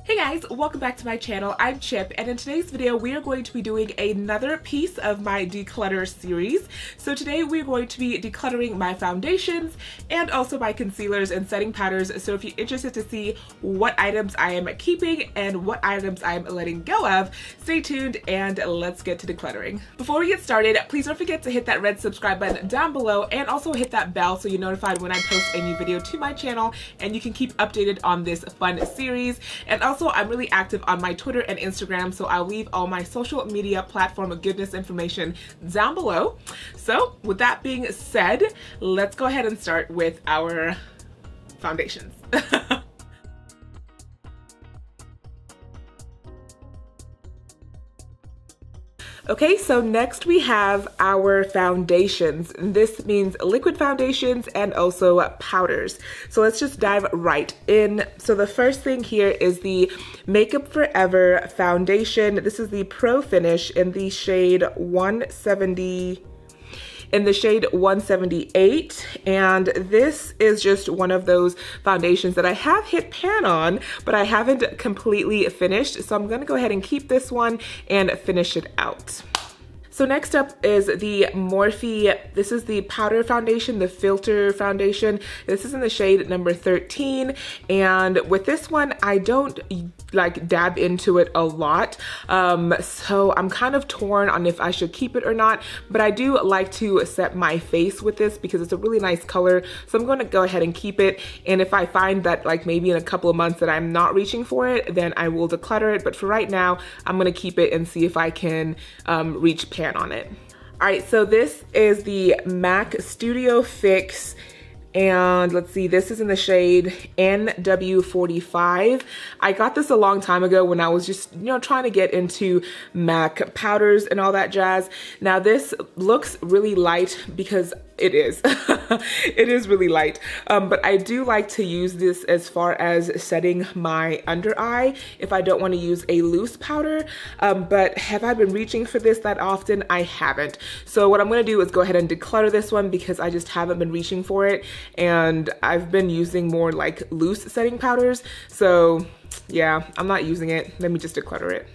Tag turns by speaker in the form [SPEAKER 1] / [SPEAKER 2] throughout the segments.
[SPEAKER 1] Hey guys, welcome back to my channel. I'm Chip, and in today's video we are going to be doing another piece of my declutter series. So today we're going to be decluttering my foundations and also my concealers and setting powders. So if you're interested to see what items I am keeping and what items I'm letting go of, stay tuned and let's get to decluttering. Before we get started, please don't forget to hit that red subscribe button down below and also hit that bell so you're notified when I post a new video to my channel and you can keep updated on this fun series. And also I'm really active on my Twitter and Instagram, so I'll leave all my social media platform goodness information down below. So with that being said, let's go ahead and start with our foundations. Okay, so next we have our foundations. This means liquid foundations and also powders. So let's just dive right in. So the first thing here is the Makeup Forever foundation. This is the Pro Finish in the shade 178, and this is just one of those foundations that I have hit pan on, but I haven't completely finished, so I'm gonna go ahead and keep this one and finish it out. So next up is the Morphe. This is the powder foundation, the filter foundation. This is in the shade number 13. And with this one, I don't like dab into it a lot. So I'm kind of torn on if I should keep it or not, but I do like to set my face with this because it's a really nice color. So I'm going to go ahead and keep it. And if I find that like maybe in a couple of months that I'm not reaching for it, then I will declutter it. But for right now, I'm going to keep it and see if I can reach pan on it. All right, so this is the MAC Studio Fix, and let's see, this is in the shade NW45. I got this a long time ago when I was just, trying to get into MAC powders and all that jazz. Now this looks really light because it is. It is really light. But I do like to use this as far as setting my under eye if I don't want to use a loose powder. But have I been reaching for this that often? I haven't. So what I'm going to do is go ahead and declutter this one because I just haven't been reaching for it. And I've been using more like loose setting powders. So yeah, I'm not using it. Let me just declutter it.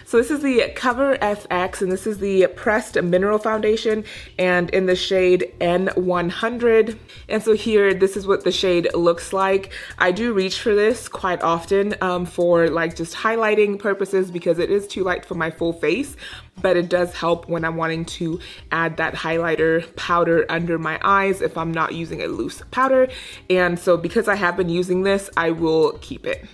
[SPEAKER 1] So this is the Cover FX, and this is the Pressed Mineral Foundation, and in the shade N100. And so here, this is what the shade looks like. I do reach for this quite often for like just highlighting purposes because it is too light for my full face, but it does help when I'm wanting to add that highlighter powder under my eyes if I'm not using a loose powder. And so because I have been using this, I will keep it.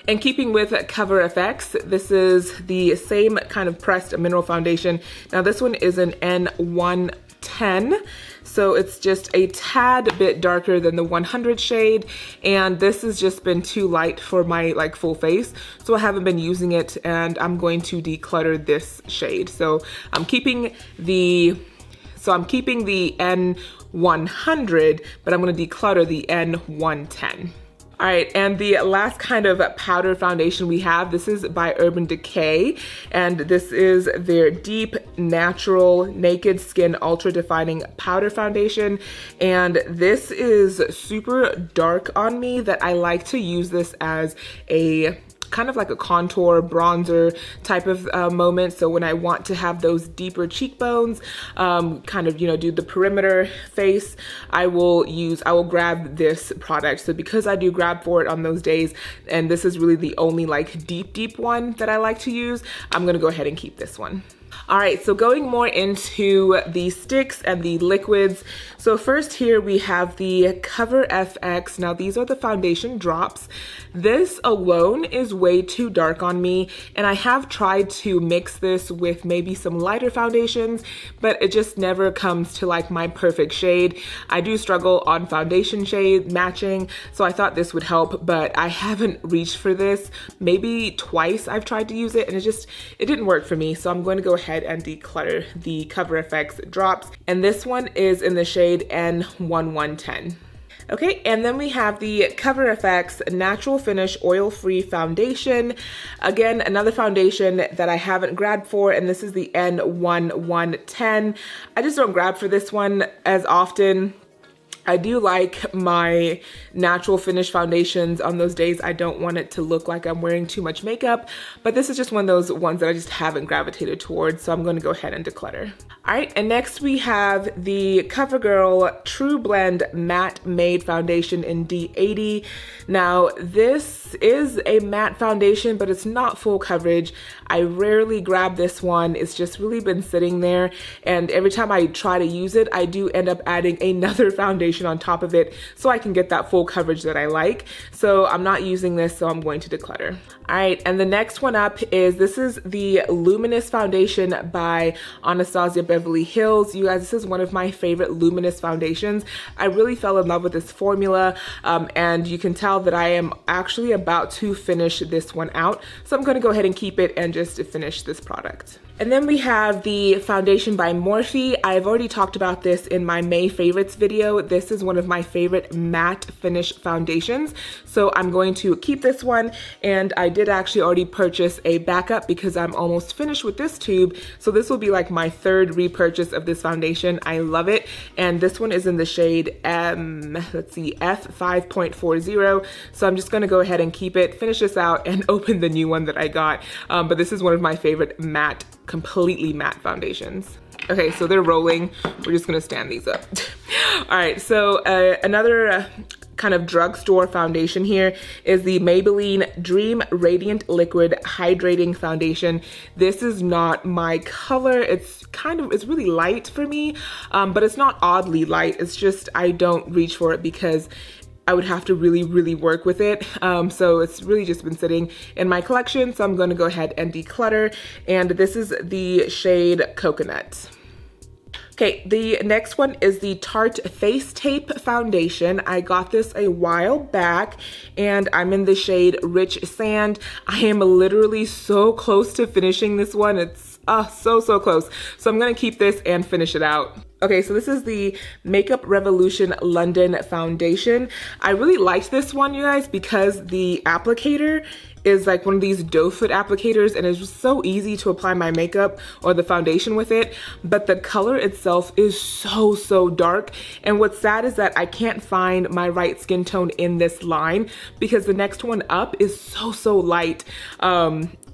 [SPEAKER 1] And keeping with Cover FX, this is the same kind of pressed mineral foundation. Now this one is an N110, so it's just a tad bit darker than the 100 shade, and this has just been too light for my like full face, so I haven't been using it, and I'm going to declutter this shade. So I'm keeping the N100, but I'm going to declutter the N110. All right, and the last kind of powder foundation we have, this is by Urban Decay, and this is their Deep Natural Naked Skin Ultra Defining Powder Foundation, and this is super dark on me that I like to use this as a kind of like a contour bronzer type of moment. So when I want to have those deeper cheekbones, kind of, do the perimeter face, I will grab this product. So because I do grab for it on those days, and this is really the only like deep one that I like to use, I'm gonna go ahead and keep this one. All right, so going more into the sticks and the liquids. So first here we have the Cover FX. Now these are the foundation drops. This alone is way too dark on me, and I have tried to mix this with maybe some lighter foundations, but it just never comes to like my perfect shade. I do struggle on foundation shade matching, so I thought this would help, but I haven't reached for this. Maybe twice I've tried to use it, and it didn't work for me, so I'm going to go ahead and declutter the Cover FX drops, and this one is in the shade N1110. Okay, and then we have the Cover FX Natural Finish Oil-Free Foundation. Again, another foundation that I haven't grabbed for, and this is the N1110. I just don't grab for this one as often. I do like my natural finish foundations on those days I don't want it to look like I'm wearing too much makeup, but this is just one of those ones that I just haven't gravitated towards, so I'm going to go ahead and declutter. All right, and next we have the CoverGirl True Blend Matte Made Foundation in D80. Now, this is a matte foundation, but it's not full coverage. I rarely grab this one. It's just really been sitting there, and every time I try to use it, I do end up adding another foundation on top of it so I can get that full coverage that I like. So I'm not using this, so I'm going to declutter. All right, and the next one up is, this is the Luminous Foundation by Anastasia Beverly Hills. You guys, this is one of my favorite luminous foundations. I really fell in love with this formula, and you can tell that I am actually about to finish this one out. So I'm gonna go ahead and keep it and just finish this product. And then we have the foundation by Morphe. I've already talked about this in my May favorites video. This is one of my favorite matte finish foundations. So I'm going to keep this one, and I did actually already purchase a backup because I'm almost finished with this tube. So this will be like my third repurchase of this foundation. I love it. And this one is in the shade let's see, F5.40. So I'm just gonna go ahead and keep it, finish this out, and open the new one that I got. But this is one of my favorite matte, completely matte foundations. Okay, so they're rolling. We're just gonna stand these up. All right, so another kind of drugstore foundation here is the Maybelline Dream Radiant Liquid Hydrating Foundation. This is not my color. It's really light for me, but it's not oddly light. It's just I don't reach for it because I would have to really work with it. So it's really just been sitting in my collection. So I'm gonna go ahead and declutter. And this is the shade Coconut. Okay, the next one is the Tarte Face Tape Foundation. I got this a while back, and I'm in the shade Rich Sand. I am literally so close to finishing this one. It's so close. So I'm gonna keep this and finish it out. Okay, so this is the Makeup Revolution London Foundation. I really liked this one, you guys, because the applicator is like one of these doe foot applicators, and it's just so easy to apply my makeup or the foundation with it, but the color itself is so dark. And what's sad is that I can't find my right skin tone in this line because the next one up is so light.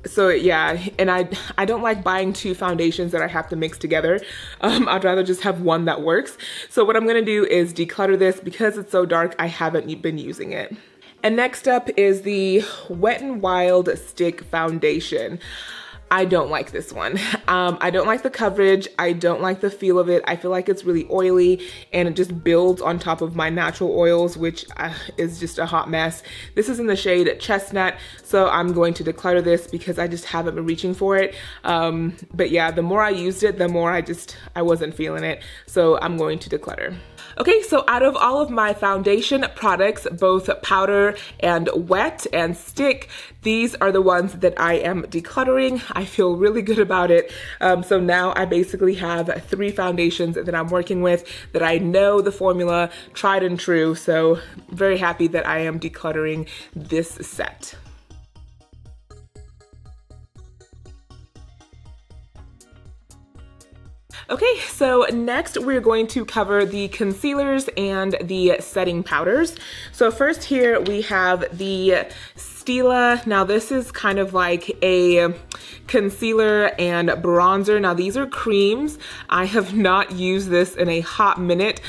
[SPEAKER 1] So yeah, and I don't like buying two foundations that I have to mix together. I'd rather just have one that works. So what I'm gonna do is declutter this because it's so dark, I haven't been using it. And next up is the Wet n Wild Stick Foundation. I don't like this one. I don't like the coverage. I don't like the feel of it. I feel like it's really oily and it just builds on top of my natural oils, which is just a hot mess. This is in the shade Chestnut, so I'm going to declutter this because I just haven't been reaching for it. But yeah, the more I used it, the more I wasn't feeling it. So I'm going to declutter. Okay, so out of all of my foundation products, both powder and wet and stick, these are the ones that I am decluttering. I feel really good about it. So now I basically have 3 foundations that I'm working with that I know the formula, tried and true. So very happy that I am decluttering this set. Okay, so next we're going to cover the concealers and the setting powders. So first here we have the Stila. Now this is kind of like a concealer and bronzer. Now these are creams. I have not used this in a hot minute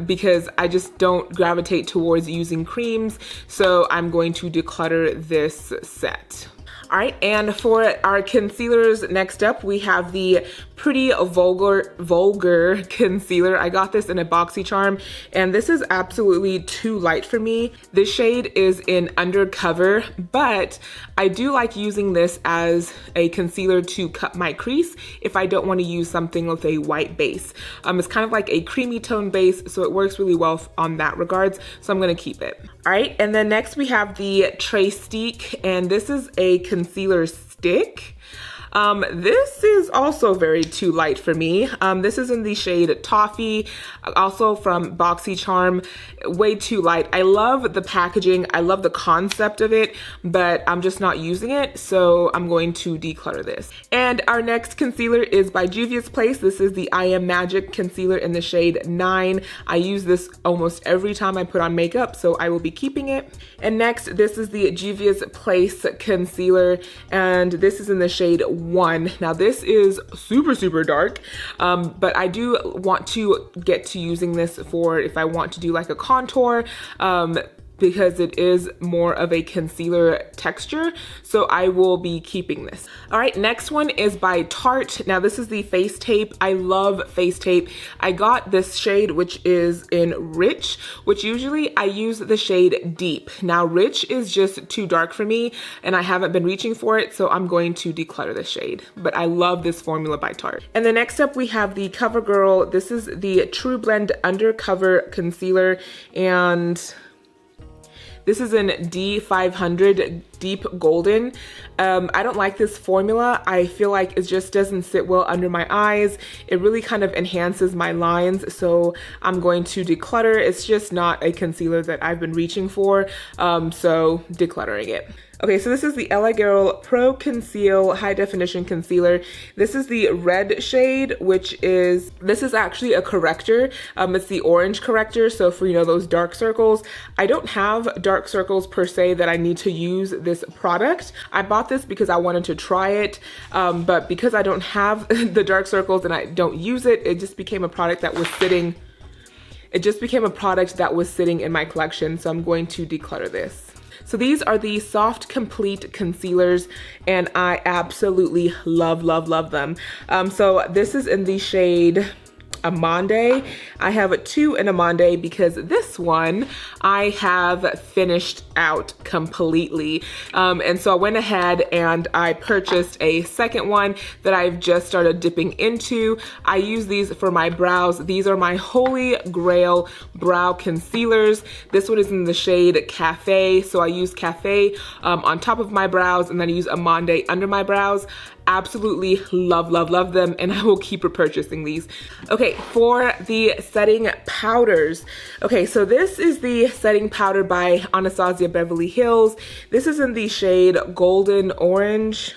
[SPEAKER 1] because I just don't gravitate towards using creams. So I'm going to declutter this set. All right, and for our concealers, next up we have the Pretty Vulgar Concealer. I got this in a BoxyCharm, and this is absolutely too light for me. This shade is in Undercover, but I do like using this as a concealer to cut my crease if I don't want to use something with a white base. It's kind of like a creamy tone base, so it works really well on that regards, so I'm gonna keep it. All right, and then next we have the Trastique, and this is a concealer stick. This is also very too light for me. This is in the shade Toffee, also from BoxyCharm. way too light. I love the packaging, I love the concept of it, but I'm just not using it, so I'm going to declutter this. And our next concealer is by Juvia's Place. This is the I Am Magic concealer in the shade 9. I use this almost every time I put on makeup, so I will be keeping it. And next, this is the Juvia's Place concealer, and this is in the shade 1. Now this is super dark, but I do want to get to using this for if I want to do like a contour, because it is more of a concealer texture, so I will be keeping this. All right, next one is by Tarte. Now this is the face tape. I love face tape. I got this shade, which is in Rich, which usually I use the shade Deep. Now Rich is just too dark for me and I haven't been reaching for it, so I'm going to declutter this shade. But I love this formula by Tarte. And then next up we have the CoverGirl. This is the True Blend Undercover Concealer, and this is in D500 Deep Golden. I don't like this formula. I feel like it just doesn't sit well under my eyes. It really kind of enhances my lines, so I'm going to declutter. It's just not a concealer that I've been reaching for, so decluttering it. Okay, so this is the LA Girl Pro Conceal High Definition Concealer. This is the red shade, this is actually a corrector. It's the orange corrector, so for, you know, those dark circles. I don't have dark circles per se that I need to use this product. I bought this because I wanted to try it, but because I don't have the dark circles and I don't use it, it just became a product that was sitting in my collection, so I'm going to declutter this. So these are the Soft Complete Concealers, and I absolutely love them. So this is in the shade Amande. I have 2 in Amande because this one I have finished out completely. And so I went ahead and I purchased a second one that I've just started dipping into. I use these for my brows. These are my Holy Grail brow concealers. This one is in the shade Cafe. So I use Cafe on top of my brows, and then I use Amande under my brows. Absolutely love them, and I will keep repurchasing these. Okay, for the setting powders. Okay, so this is the setting powder by Anastasia Beverly Hills. This is in the shade Golden Orange,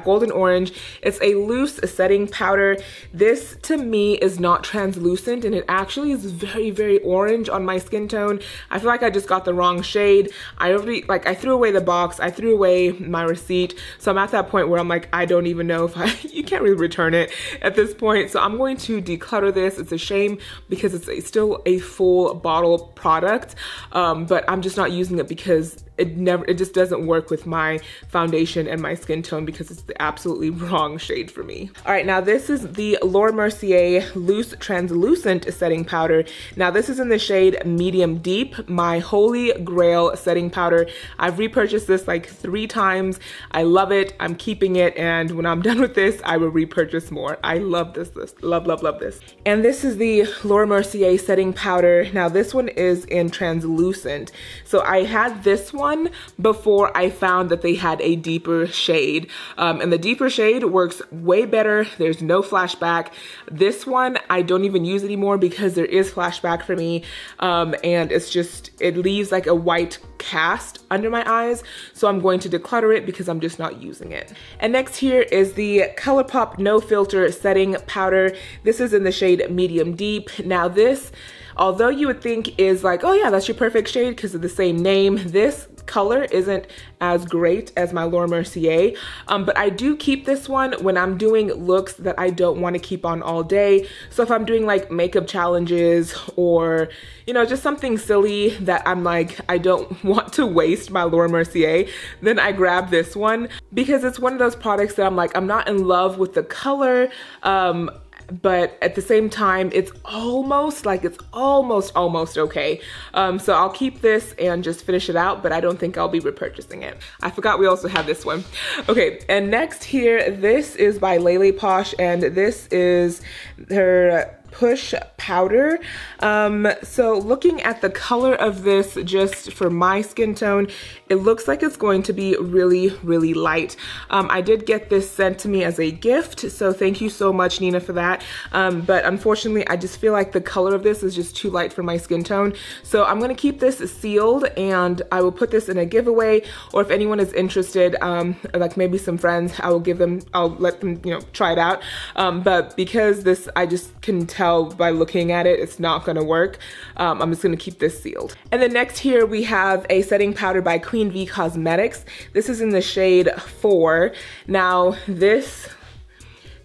[SPEAKER 1] Golden Orange. It's a loose setting powder. This to me is not translucent, and it actually is very orange on my skin tone. I feel like I just got the wrong shade. I threw away the box, I threw away my receipt, so I'm at that point where I'm like, I don't even know if you can't really return it at this point. So I'm going to declutter this. It's a shame because it's still a full bottle product, but I'm just not using it because it just doesn't work with my foundation and my skin tone because it's the absolutely wrong shade for me. All right, now this is the Laura Mercier Loose Translucent Setting Powder. Now this is in the shade Medium Deep, my Holy Grail setting powder. I've repurchased this like 3 times. I love it. I'm keeping it, and when I'm done with this, I will repurchase more. I love this. Love this. And this is the Laura Mercier setting powder. Now this one is in translucent. So I had this one before I found that they had a deeper shade, and the deeper shade works way better. There's no flashback. This one I don't even use anymore because there is flashback for me, and it leaves like a white cast under my eyes, so I'm going to declutter it because I'm just not using it. And next here is the ColourPop No Filter Setting Powder. This is in the shade Medium Deep. Now this, although you would think is like, oh yeah, that's your perfect shade because of the same name, this color isn't as great as my Laura Mercier, but I do keep this one when I'm doing looks that I don't want to keep on all day. So if I'm doing like makeup challenges or, you know, just something silly that I'm like, I don't want to waste my Laura Mercier, then I grab this one because it's one of those products that I'm like, I'm not in love with the color, but at the same time, it's almost okay. So I'll keep this and just finish it out, but I don't think I'll be repurchasing it. I forgot we also have this one. Okay, and next here, this is by Lele Posh, and this is her Push powder. So looking at the color of this, just for my skin tone, it looks like it's going to be really, really light. I did get this sent to me as a gift, so thank you so much, Nina, for that. But unfortunately, I just feel like the color of this is just too light for my skin tone. So I'm gonna keep this sealed, and I will put this in a giveaway, or if anyone is interested, like maybe some friends, I'll let them, you know, try it out. But because this, I just can tell by looking at it, it's not gonna work. I'm just gonna keep this sealed. And then next here we have a setting powder by Queen V Cosmetics. This is in the shade 4. Now this,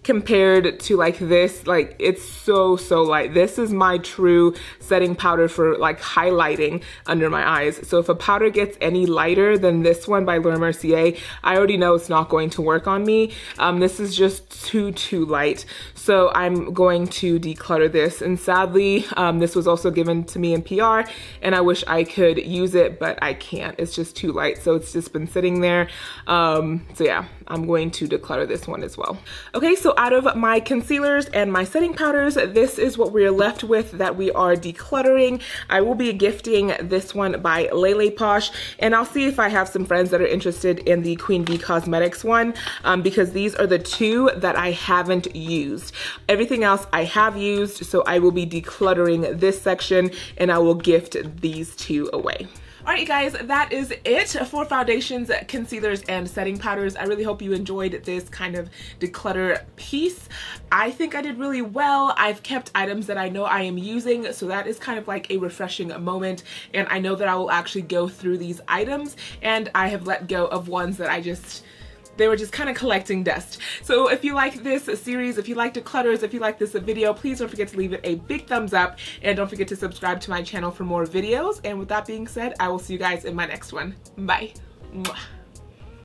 [SPEAKER 1] compared to like this, like it's so light. This is my true setting powder for like highlighting under my eyes. So if a powder gets any lighter than this one by Laura Mercier, I already know it's not going to work on me. This is just too light. So I'm going to declutter this. And sadly, this was also given to me in PR, and I wish I could use it, but I can't. It's just too light. So it's just been sitting there. So yeah, I'm going to declutter this one as well. Okay, so out of my concealers and my setting powders, this is what we're left with that we are decluttering. I will be gifting this one by Lele Posh, and I'll see if I have some friends that are interested in the Queen V Cosmetics one, because these are the 2 that I haven't used. Everything else I have used, so I will be decluttering this section, and I will gift these 2 away. All right, you guys, that is it for foundations, concealers, and setting powders. I really hope you enjoyed this kind of declutter piece. I think I did really well. I've kept items that I know I am using, so that is kind of like a refreshing moment. And I know that I will actually go through these items, and I have let go of ones that they were just kind of collecting dust. So if you like this series, if you like declutters, if you like this video, please don't forget to leave it a big thumbs up, and don't forget to subscribe to my channel for more videos. And with that being said, I will see you guys in my next one. Bye. Mwah.